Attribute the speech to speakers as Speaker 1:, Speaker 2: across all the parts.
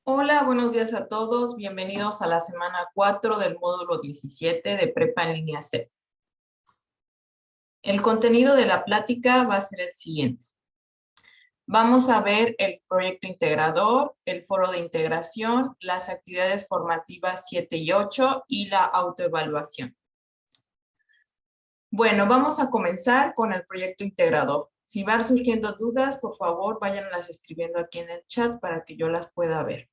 Speaker 1: Hola, buenos días a todos. Bienvenidos a la semana 4 del módulo 17 de Prepa en línea C. El contenido de la plática va a ser el siguiente. Vamos a ver el proyecto integrador, el foro de integración, las actividades formativas 7 y 8 y la autoevaluación. Bueno, vamos a comenzar con el proyecto integrador. Si van surgiendo dudas, por favor, váyanlas escribiendo aquí en el chat para que yo las pueda ver.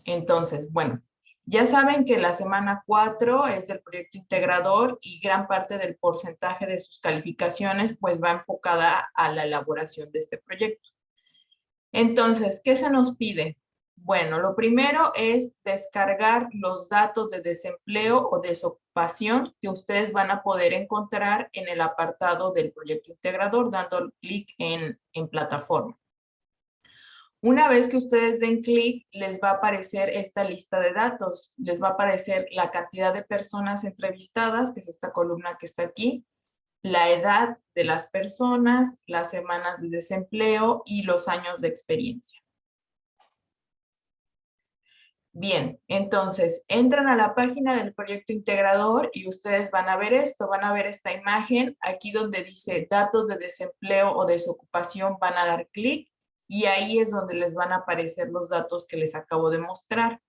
Speaker 1: Entonces, bueno, ya saben que la semana 4 es del proyecto integrador y gran parte del porcentaje de sus calificaciones pues va enfocada a la elaboración de este proyecto. Entonces, ¿qué se nos pide? Bueno, lo primero es descargar los datos de desempleo o desocupación que ustedes van a poder encontrar en el apartado del proyecto integrador dando clic en plataforma. Una vez que ustedes den clic, les va a aparecer esta lista de datos. Les va a aparecer la cantidad de personas entrevistadas, que es esta columna que está aquí, la edad de las personas, las semanas de desempleo y los años de experiencia. Bien, entonces entran a la página del proyecto integrador y ustedes van a ver esto, van a ver esta imagen aquí donde dice datos de desempleo o desocupación, van a dar clic y ahí es donde les van a aparecer los datos que les acabo de mostrar.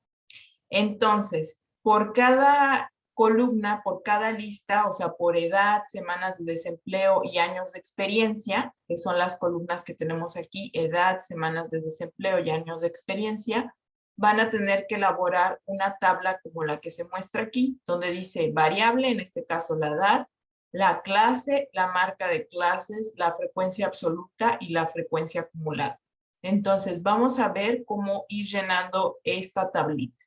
Speaker 1: Entonces, por cada columna, por cada lista, o sea, por edad, semanas de desempleo y años de experiencia, que son las columnas que tenemos aquí, edad, semanas de desempleo y años de experiencia, van a tener que elaborar una tabla como la que se muestra aquí, donde dice variable, en este caso la edad, la clase, la marca de clases, la frecuencia absoluta y la frecuencia acumulada. Entonces, vamos a ver cómo ir llenando esta tablita.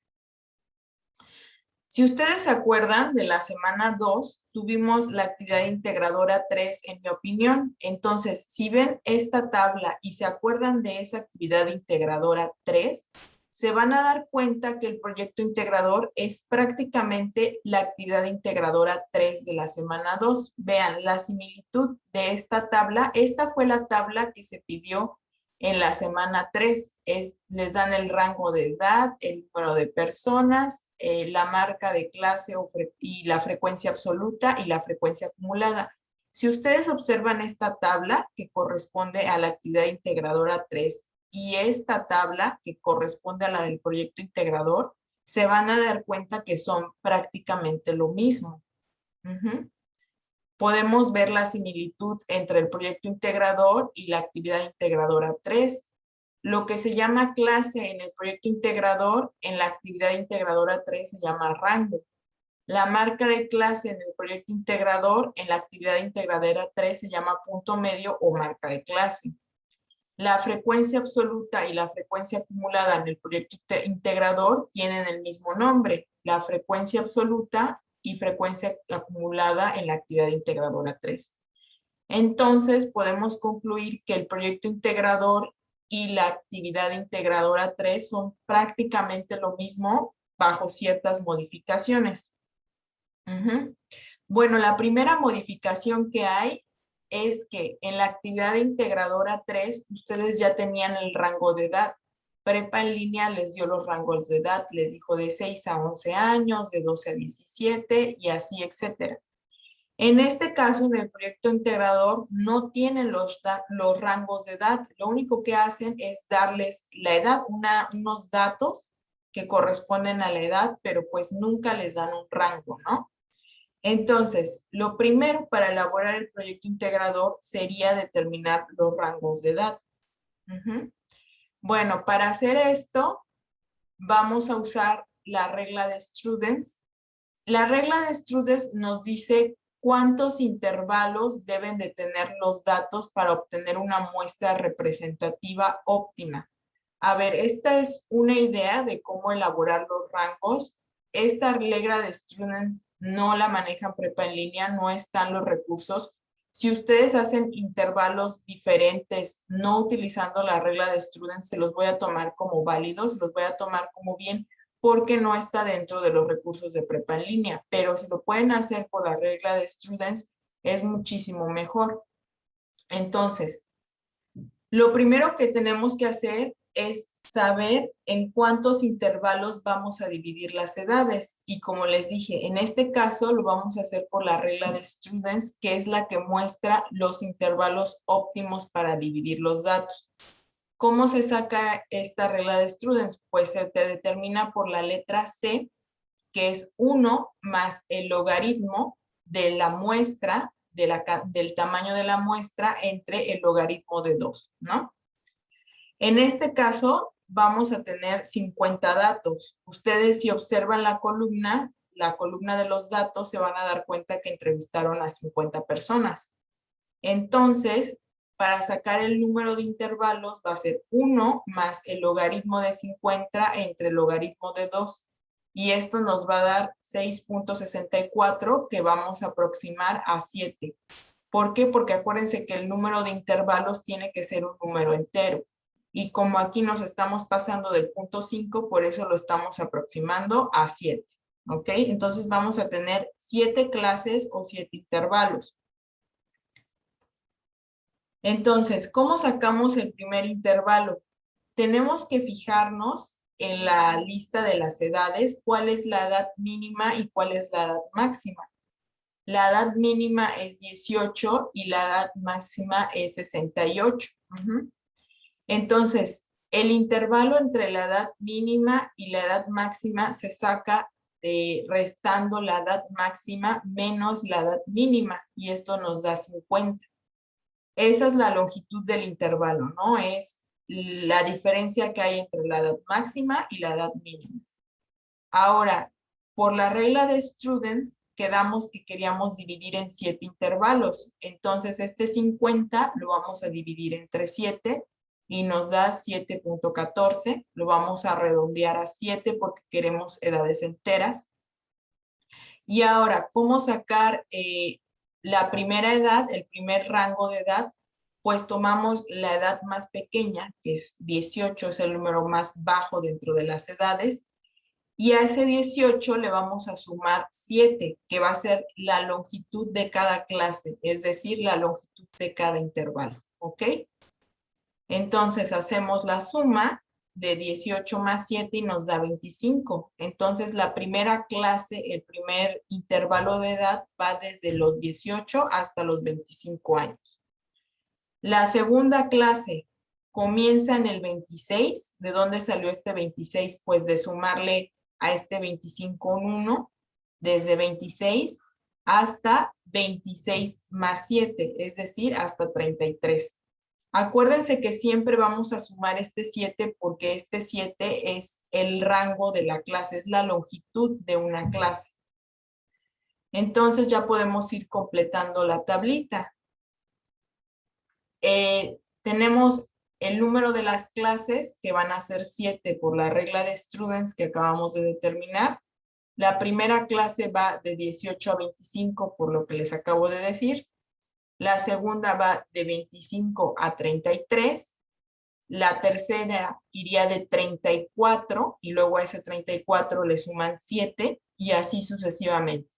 Speaker 1: Si ustedes se acuerdan de la semana 2, tuvimos la actividad integradora 3, en mi opinión. Entonces, si ven esta tabla y se acuerdan de esa actividad integradora 3, se van a dar cuenta que el proyecto integrador es prácticamente la actividad integradora 3 de la semana 2. Vean la similitud de esta tabla. Esta fue la tabla que se pidió en la semana 3. Les dan el rango de edad, el número de personas, la marca de clase y la frecuencia absoluta y la frecuencia acumulada. Si ustedes observan esta tabla que corresponde a la actividad integradora 3 y esta tabla que corresponde a la del proyecto integrador, se van a dar cuenta que son prácticamente lo mismo. Podemos ver la similitud entre el proyecto integrador y la actividad integradora 3. Lo que se llama clase en el proyecto integrador, en la actividad integradora 3 se llama rango. La marca de clase en el proyecto integrador, en la actividad integradora 3 se llama punto medio o marca de clase. La frecuencia absoluta y la frecuencia acumulada en el proyecto integrador tienen el mismo nombre, la frecuencia absoluta y frecuencia acumulada en la actividad integradora 3. Entonces, podemos concluir que el proyecto integrador y la actividad integradora 3 son prácticamente lo mismo bajo ciertas modificaciones. Bueno, la primera modificación que hay es que en la actividad integradora 3 ustedes ya tenían el rango de edad. Prepa en línea les dio los rangos de edad, les dijo de 6 a 11 años, de 12 a 17 y así, etcétera. En este caso, en el proyecto integrador, no tienen los rangos de edad. Lo único que hacen es darles la edad, unos datos que corresponden a la edad, pero pues nunca les dan un rango, ¿no? Entonces, lo primero para elaborar el proyecto integrador sería determinar los rangos de edad. Bueno, para hacer esto, vamos a usar la regla de Students. La regla de Students nos dice cuántos intervalos deben de tener los datos para obtener una muestra representativa óptima. A ver, esta es una idea de cómo elaborar los rangos. Esta regla de Students no la manejan Prepa en línea, no están los recursos. Si ustedes hacen intervalos diferentes, no utilizando la regla de Students, se los voy a tomar como válidos, los voy a tomar como bien, porque no está dentro de los recursos de Prepa en línea. Pero si lo pueden hacer por la regla de Students, es muchísimo mejor. Entonces, lo primero que tenemos que hacer es saber en cuántos intervalos vamos a dividir las edades. Y como les dije, en este caso lo vamos a hacer por la regla de Students, que es la que muestra los intervalos óptimos para dividir los datos. ¿Cómo se saca esta regla de Students? Pues se te determina por la letra C, que es 1 más el logaritmo de la muestra, del tamaño de la muestra entre el logaritmo de 2, ¿no? En este caso, vamos a tener 50 datos. Ustedes, si observan la columna de los datos, se van a dar cuenta que entrevistaron a 50 personas. Entonces, para sacar el número de intervalos, va a ser 1 más el logaritmo de 50 entre el logaritmo de 2. Y esto nos va a dar 6.64, que vamos a aproximar a 7. ¿Por qué? Porque acuérdense que el número de intervalos tiene que ser un número entero. Y como aquí nos estamos pasando del punto 5, por eso lo estamos aproximando a 7. ¿Ok? Entonces vamos a tener 7 clases o 7 intervalos. Entonces, ¿cómo sacamos el primer intervalo? Tenemos que fijarnos en la lista de las edades, cuál es la edad mínima y cuál es la edad máxima. La edad mínima es 18 y la edad máxima es 68. Entonces, el intervalo entre la edad mínima y la edad máxima se saca restando la edad máxima menos la edad mínima, y esto nos da 50. Esa es la longitud del intervalo, ¿no? Es la diferencia que hay entre la edad máxima y la edad mínima. Ahora, por la regla de Students, quedamos que queríamos dividir en 7 intervalos. Entonces, este 50 lo vamos a dividir entre 7 y nos da 7.14. Lo vamos a redondear a 7 porque queremos edades enteras. Y ahora, ¿cómo sacar la primera edad, el primer rango de edad? Pues tomamos la edad más pequeña, que es 18, es el número más bajo dentro de las edades. Y a ese 18 le vamos a sumar 7, que va a ser la longitud de cada clase, es decir, la longitud de cada intervalo, ¿ok? Entonces hacemos la suma de 18 más 7 y nos da 25. Entonces la primera clase, el primer intervalo de edad va desde los 18 hasta los 25 años. La segunda clase comienza en el 26. ¿De dónde salió este 26? Pues de sumarle a este 25 un 1, desde 26 hasta 26 más 7, es decir, hasta 33. Acuérdense que siempre vamos a sumar este 7 porque este 7 es el rango de la clase, es la longitud de una clase. Entonces ya podemos ir completando la tablita. Tenemos el número de las clases, que van a ser 7 por la regla de Students que acabamos de determinar. La primera clase va de 18 a 25, por lo que les acabo de decir. La segunda va de 25 a 33. La tercera iría de 34 y luego a ese 34 le suman 7 y así sucesivamente.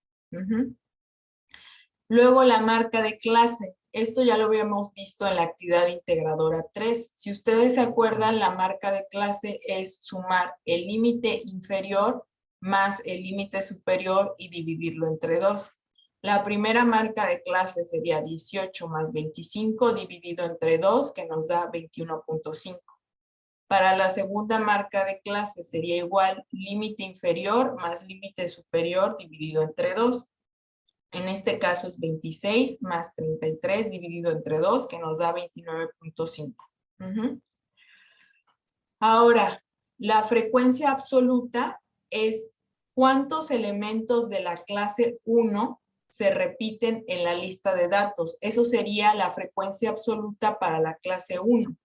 Speaker 1: Luego la marca de clase. Esto ya lo habíamos visto en la actividad integradora 3. Si ustedes se acuerdan, la marca de clase es sumar el límite inferior más el límite superior y dividirlo entre 2. La primera marca de clase sería 18 más 25 dividido entre 2, que nos da 21.5. Para la segunda marca de clase sería igual límite inferior más límite superior dividido entre 2. En este caso es 26 más 33 dividido entre 2, que nos da 29.5. Ahora, la frecuencia absoluta es cuántos elementos de la clase 1 se repiten en la lista de datos. Eso sería la frecuencia absoluta para la clase 1.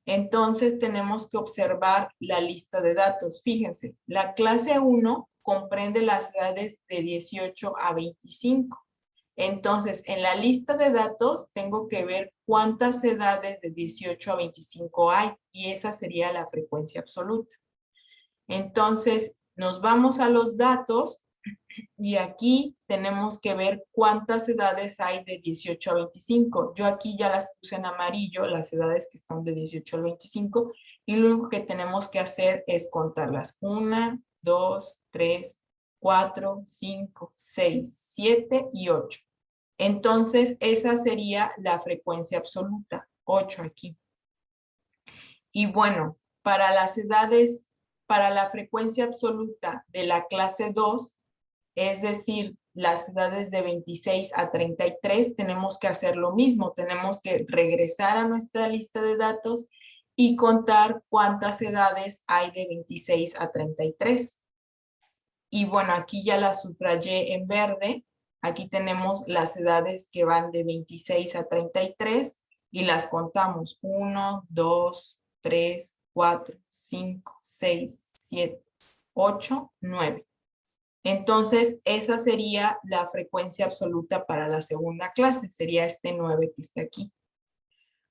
Speaker 1: Entonces tenemos que observar la lista de datos. Fíjense, la clase 1 comprende las edades de 18 a 25. Entonces, en la lista de datos tengo que ver cuántas edades de 18 a 25 hay, y esa sería la frecuencia absoluta. Entonces, nos vamos a los datos Y aquí tenemos que ver cuántas edades hay de 18 a 25. Yo aquí ya las puse en amarillo, las edades que están de 18 al 25. Y lo único que tenemos que hacer es contarlas. 1, 2, 3, 4, 5, 6, 7 y 8. Entonces, esa sería la frecuencia absoluta, 8 aquí. Y bueno, para las edades, para la frecuencia absoluta de la clase 2, es decir, las edades de 26 a 33, tenemos que hacer lo mismo. Tenemos que regresar a nuestra lista de datos y contar cuántas edades hay de 26 a 33. Y bueno, aquí ya las subrayé en verde. Aquí tenemos las edades que van de 26 a 33 y las contamos. 1, 2, 3, 4, 5, 6, 7, 8, 9. Entonces, esa sería la frecuencia absoluta para la segunda clase. Sería este 9 que está aquí.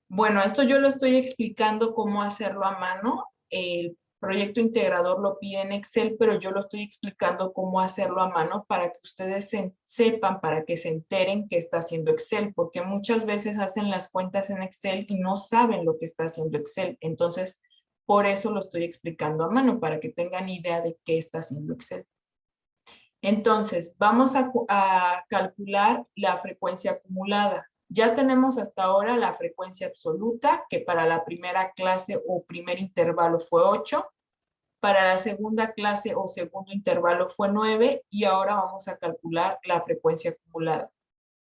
Speaker 1: Bueno, esto yo lo estoy explicando cómo hacerlo a mano. El proyecto integrador lo pide en Excel, pero yo lo estoy explicando cómo hacerlo a mano para que ustedes sepan, para que se enteren qué está haciendo Excel, porque muchas veces hacen las cuentas en Excel y no saben lo que está haciendo Excel. Entonces, por eso lo estoy explicando a mano, para que tengan idea de qué está haciendo Excel. Entonces, vamos a calcular la frecuencia acumulada. Ya tenemos hasta ahora la frecuencia absoluta, que para la primera clase o primer intervalo fue 8. Para la segunda clase o segundo intervalo fue 9. Y ahora vamos a calcular la frecuencia acumulada.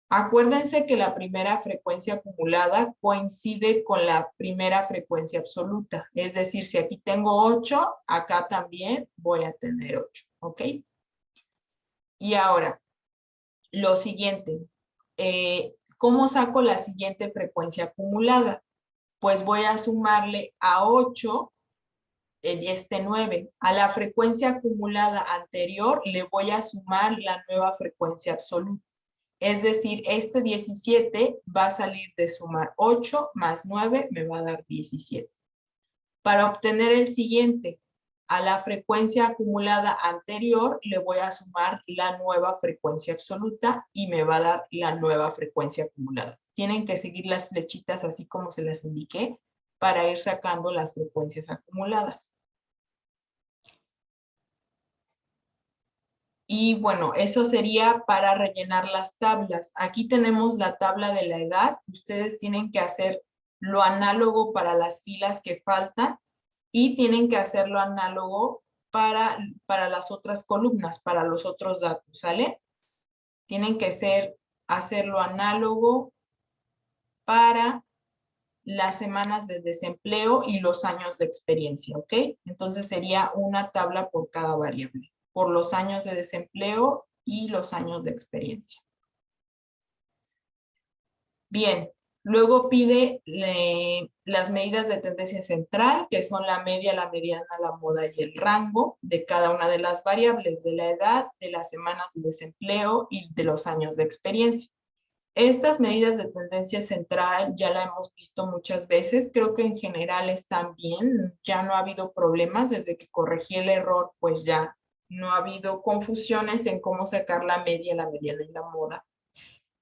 Speaker 1: Acuérdense que la primera frecuencia acumulada coincide con la primera frecuencia absoluta. Es decir, si aquí tengo 8, acá también voy a tener 8. ¿Ok? Y ahora, lo siguiente, ¿cómo saco la siguiente frecuencia acumulada? Pues voy a sumarle a 8 este 9. A la frecuencia acumulada anterior le voy a sumar la nueva frecuencia absoluta. Es decir, este 17 va a salir de sumar 8 más 9 me va a dar 17. Para obtener el siguiente, a la frecuencia acumulada anterior le voy a sumar la nueva frecuencia absoluta y me va a dar la nueva frecuencia acumulada. Tienen que seguir las flechitas así como se las indiqué para ir sacando las frecuencias acumuladas. Y bueno, eso sería para rellenar las tablas. Aquí tenemos la tabla de la edad. Ustedes tienen que hacer lo análogo para las filas que faltan y tienen que hacerlo análogo para las otras columnas, para los otros datos, ¿sale? Tienen que hacerlo análogo para las semanas de desempleo y los años de experiencia, ¿ok? Entonces sería una tabla por cada variable, por los años de desempleo y los años de experiencia. Bien, luego pide las medidas de tendencia central, que son la media, la mediana, la moda y el rango de cada una de las variables, de la edad, de las semanas de desempleo y de los años de experiencia. Estas medidas de tendencia central ya la hemos visto muchas veces, creo que en general están bien, ya no ha habido problemas desde que corregí el error, pues ya no ha habido confusiones en cómo sacar la media, la mediana y la moda.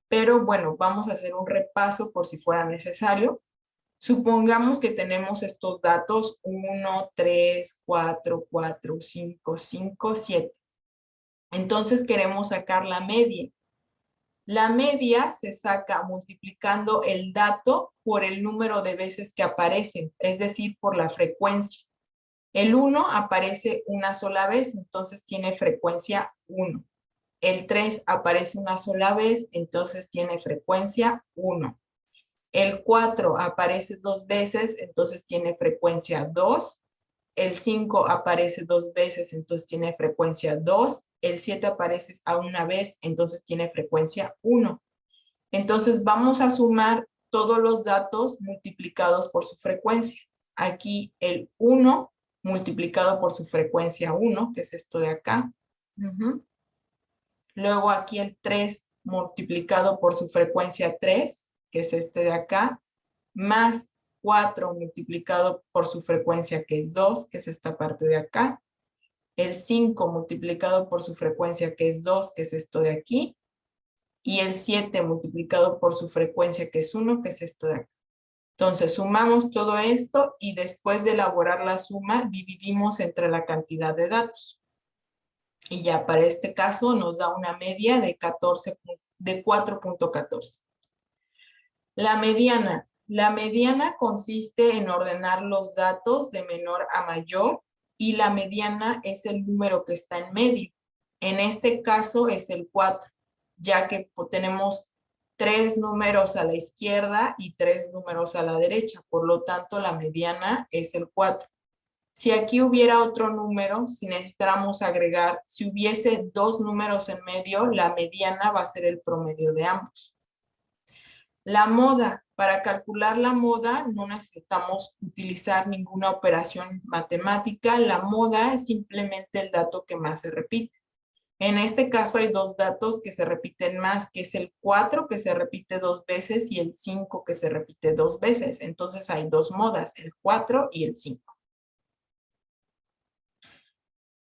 Speaker 1: Pero bueno, vamos a hacer un repaso por si fuera necesario. Supongamos que tenemos estos datos 1, 3, 4, 4, 5, 5, 7. Entonces queremos sacar la media. La media se saca multiplicando el dato por el número de veces que aparecen, es decir, por la frecuencia. El 1 aparece una sola vez, entonces tiene frecuencia 1. El 3 aparece una sola vez, entonces tiene frecuencia 1. El 4 aparece dos veces, entonces tiene frecuencia 2. El 5 aparece dos veces, entonces tiene frecuencia 2. El 7 aparece a una vez, entonces tiene frecuencia 1. Entonces vamos a sumar todos los datos multiplicados por su frecuencia. Aquí el 1 multiplicado por su frecuencia 1, que es esto de acá. Luego aquí el 3 multiplicado por su frecuencia 3, que es este de acá, más 4 multiplicado por su frecuencia, que es 2, que es esta parte de acá. el 5 multiplicado por su frecuencia, que es 2, que es esto de aquí, y el 7 multiplicado por su frecuencia, que es 1, que es esto de acá. Entonces, sumamos todo esto y después de elaborar la suma, dividimos entre la cantidad de datos. Y ya para este caso nos da una media de 4.14. La mediana. La mediana consiste en ordenar los datos de menor a mayor y la mediana es el número que está en medio. En este caso es el 4, ya que tenemos 3 números a la izquierda y 3 números a la derecha. Por lo tanto, la mediana es el 4. Si aquí hubiera otro número, si necesitáramos agregar, si hubiese 2 números en medio, la mediana va a ser el promedio de ambos. La moda. Para calcular la moda no necesitamos utilizar ninguna operación matemática. La moda es simplemente el dato que más se repite. En este caso hay dos datos que se repiten más, que es el 4 que se repite 2 veces y el 5 que se repite 2 veces. Entonces hay dos modas, el 4 y el 5.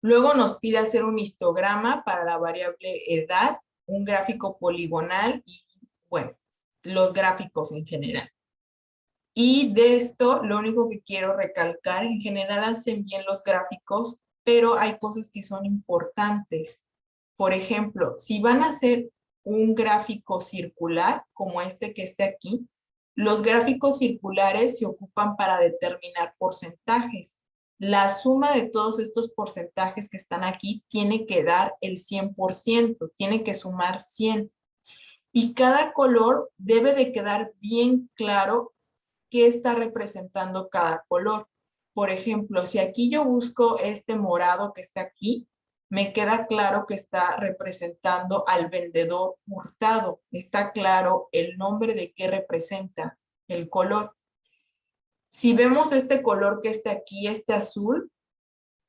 Speaker 1: Luego nos pide hacer un histograma para la variable edad, un gráfico poligonal y, bueno, los gráficos en general. Y de esto, lo único que quiero recalcar, en general hacen bien los gráficos, pero hay cosas que son importantes. Por ejemplo, si van a hacer un gráfico circular, como este que está aquí, los gráficos circulares se ocupan para determinar porcentajes. La suma de todos estos porcentajes que están aquí tiene que dar el 100%, tiene que sumar 100. Y cada color debe de quedar bien claro qué está representando cada color. Por ejemplo, si aquí yo busco este morado que está aquí, me queda claro que está representando al vendedor hurtado. Está claro el nombre de qué representa el color. Si vemos este color que está aquí, este azul,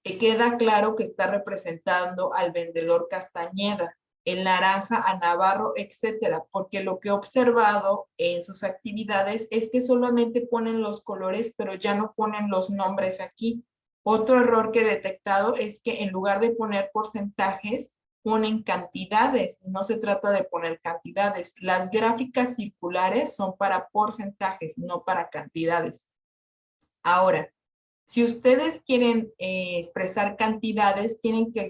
Speaker 1: queda claro que está representando al vendedor Castañeda, el naranja a Navarro, etcétera, porque lo que he observado en sus actividades es que solamente ponen los colores, pero ya no ponen los nombres aquí. Otro error que he detectado es que en lugar de poner porcentajes, ponen cantidades. No se trata de poner cantidades. Las gráficas circulares son para porcentajes, no para cantidades. Ahora, si ustedes quieren expresar cantidades, tienen que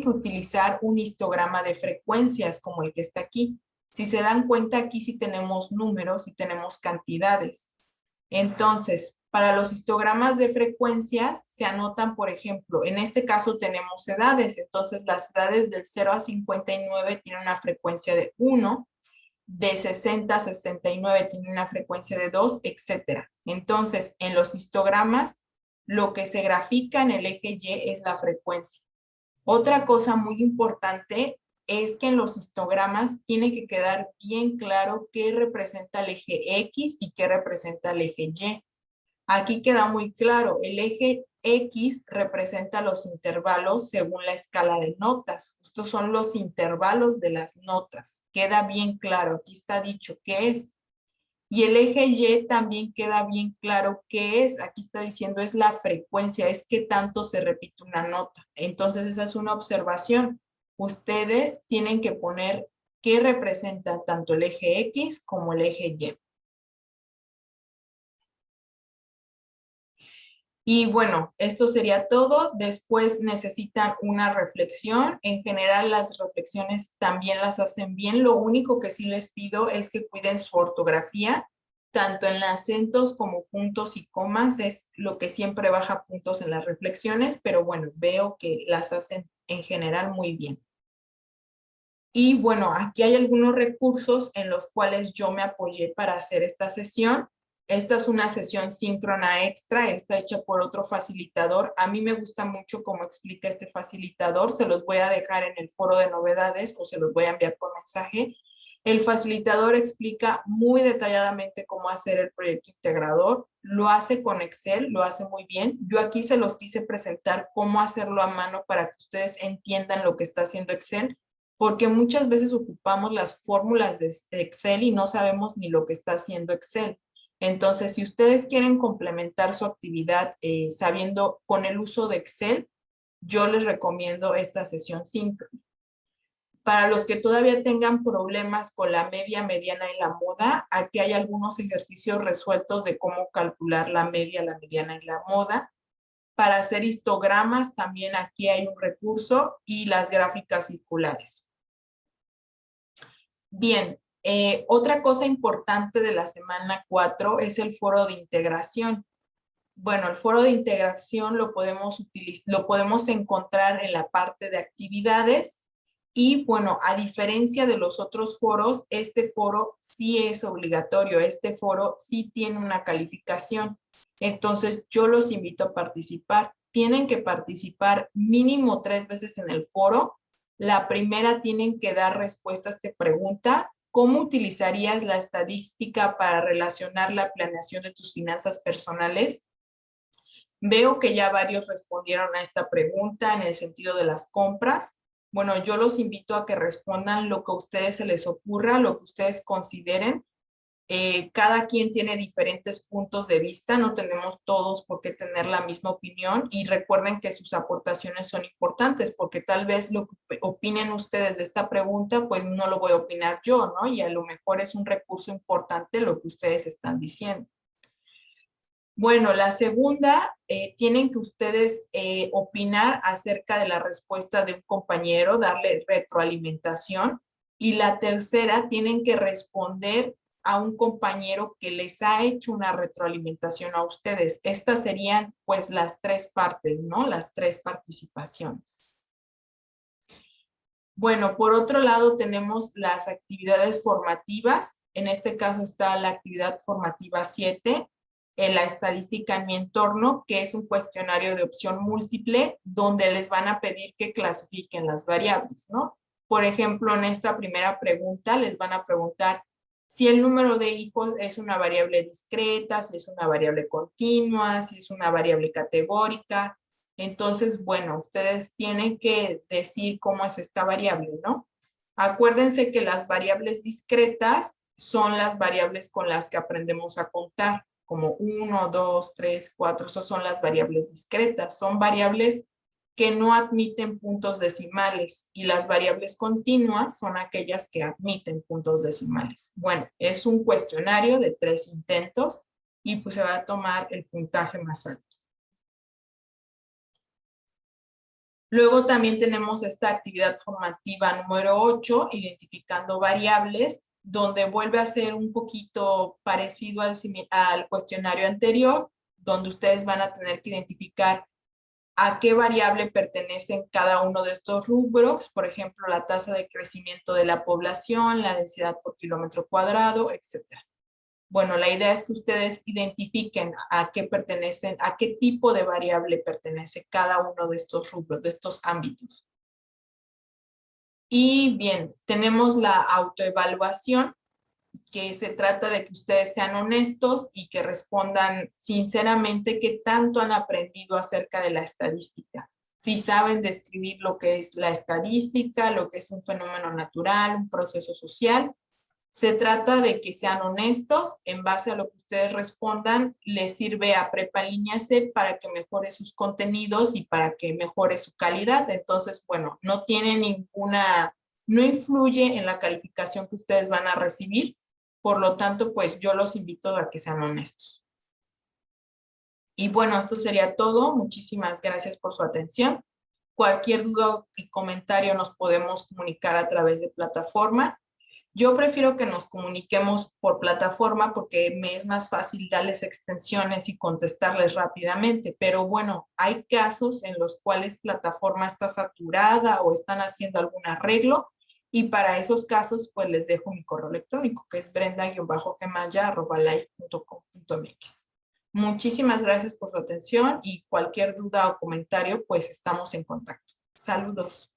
Speaker 1: utilizar un histograma de frecuencias como el que está aquí. Si se dan cuenta, aquí sí tenemos números y tenemos cantidades. Entonces, para los histogramas de frecuencias se anotan, por ejemplo, en este caso tenemos edades. Entonces, las edades del 0 a 59 tienen una frecuencia de 1, de 60 a 69 tiene una frecuencia de 2, etcétera. Entonces, en los histogramas, lo que se grafica en el eje Y es la frecuencia. Otra cosa muy importante es que en los histogramas tiene que quedar bien claro qué representa el eje X y qué representa el eje Y. Aquí queda muy claro, el eje X representa los intervalos según la escala de notas. Estos son los intervalos de las notas. Queda bien claro, aquí está dicho qué es. Y el eje Y también queda bien claro qué es. Aquí está diciendo es la frecuencia, es qué tanto se repite una nota. Entonces esa es una observación. Ustedes tienen que poner qué representa tanto el eje X como el eje Y. Y bueno, esto sería todo. Después necesitan una reflexión. En general, las reflexiones también las hacen bien. Lo único que sí les pido es que cuiden su ortografía, tanto en acentos como puntos y comas. Es lo que siempre baja puntos en las reflexiones, pero bueno, veo que las hacen en general muy bien. Y bueno, aquí hay algunos recursos en los cuales yo me apoyé para hacer esta sesión. Esta es una sesión síncrona extra, está hecha por otro facilitador. A mí me gusta mucho cómo explica este facilitador. Se los voy a dejar en el foro de novedades o se los voy a enviar por mensaje. El facilitador explica muy detalladamente cómo hacer el proyecto integrador. Lo hace con Excel, lo hace muy bien. Yo aquí se los quise presentar cómo hacerlo a mano para que ustedes entiendan lo que está haciendo Excel, porque muchas veces ocupamos las fórmulas de Excel y no sabemos ni lo que está haciendo Excel. Entonces, si ustedes quieren complementar su actividad sabiendo con el uso de Excel, yo les recomiendo esta sesión síncrona. Para los que todavía tengan problemas con la media, mediana y la moda, aquí hay algunos ejercicios resueltos de cómo calcular la media, la mediana y la moda. Para hacer histogramas también aquí hay un recurso y las gráficas circulares. Bien, otra cosa importante de la semana 4 es el foro de integración. Bueno, el foro de integración lo podemos encontrar en la parte de actividades y bueno, a diferencia de los otros foros, este foro sí es obligatorio, este foro sí tiene una calificación. Entonces, yo los invito a participar. Tienen que participar mínimo 3 veces en el foro. La primera tienen que dar respuesta a esta pregunta. ¿Cómo utilizarías la estadística para relacionar la planeación de tus finanzas personales? Veo que ya varios respondieron a esta pregunta en el sentido de las compras. Bueno, yo los invito a que respondan lo que a ustedes se les ocurra, lo que ustedes consideren. Cada quien tiene diferentes puntos de vista, no tenemos todos por qué tener la misma opinión y recuerden que sus aportaciones son importantes porque tal vez lo que opinen ustedes de esta pregunta, pues no lo voy a opinar yo, ¿no? Y a lo mejor es un recurso importante lo que ustedes están diciendo. Bueno, la segunda, tienen que ustedes opinar acerca de la respuesta de un compañero, darle retroalimentación. Y la tercera, tienen que responder a un compañero que les ha hecho una retroalimentación a ustedes. Estas serían pues las 3 partes, ¿no? Las 3 participaciones. Bueno, por otro lado tenemos las actividades formativas. En este caso está la actividad formativa 7, en la estadística en mi entorno, que es un cuestionario de opción múltiple, donde les van a pedir que clasifiquen las variables, ¿no? Por ejemplo, en esta primera pregunta les van a preguntar si el número de hijos es una variable discreta, si es una variable continua, si es una variable categórica. Entonces, bueno, ustedes tienen que decir cómo es esta variable, ¿no? Acuérdense que las variables discretas son las variables con las que aprendemos a contar, como 1, 2, 3, 4, esas son las variables discretas. Son variables que no admiten puntos decimales y las variables continuas son aquellas que admiten puntos decimales. Bueno, es un cuestionario de 3 intentos y pues se va a tomar el puntaje más alto. Luego también tenemos esta actividad formativa número 8, identificando variables, donde vuelve a ser un poquito parecido al cuestionario anterior, donde ustedes van a tener que identificar a qué variable pertenecen cada uno de estos rubros, por ejemplo, la tasa de crecimiento de la población, la densidad por kilómetro cuadrado, etc. Bueno, la idea es que ustedes identifiquen a qué pertenecen, a qué tipo de variable pertenece cada uno de estos rubros, de estos ámbitos. Y bien, tenemos la autoevaluación, que se trata de que ustedes sean honestos y que respondan sinceramente qué tanto han aprendido acerca de la estadística. Si saben describir lo que es la estadística, lo que es un fenómeno natural, un proceso social. Se trata de que sean honestos, en base a lo que ustedes respondan, les sirve a Prepa en Línea C para que mejore sus contenidos y para que mejore su calidad. Entonces, bueno, no tiene no influye en la calificación que ustedes van a recibir. Por lo tanto, pues yo los invito a que sean honestos. Y bueno, esto sería todo. Muchísimas gracias por su atención. Cualquier duda y comentario nos podemos comunicar a través de plataforma. Yo prefiero que nos comuniquemos por plataforma porque me es más fácil darles extensiones y contestarles rápidamente, pero bueno, hay casos en los cuales plataforma está saturada o están haciendo algún arreglo y para esos casos pues les dejo mi correo electrónico que es brenda-gemaya@life.com.mx. Muchísimas gracias por su atención y cualquier duda o comentario pues estamos en contacto. Saludos.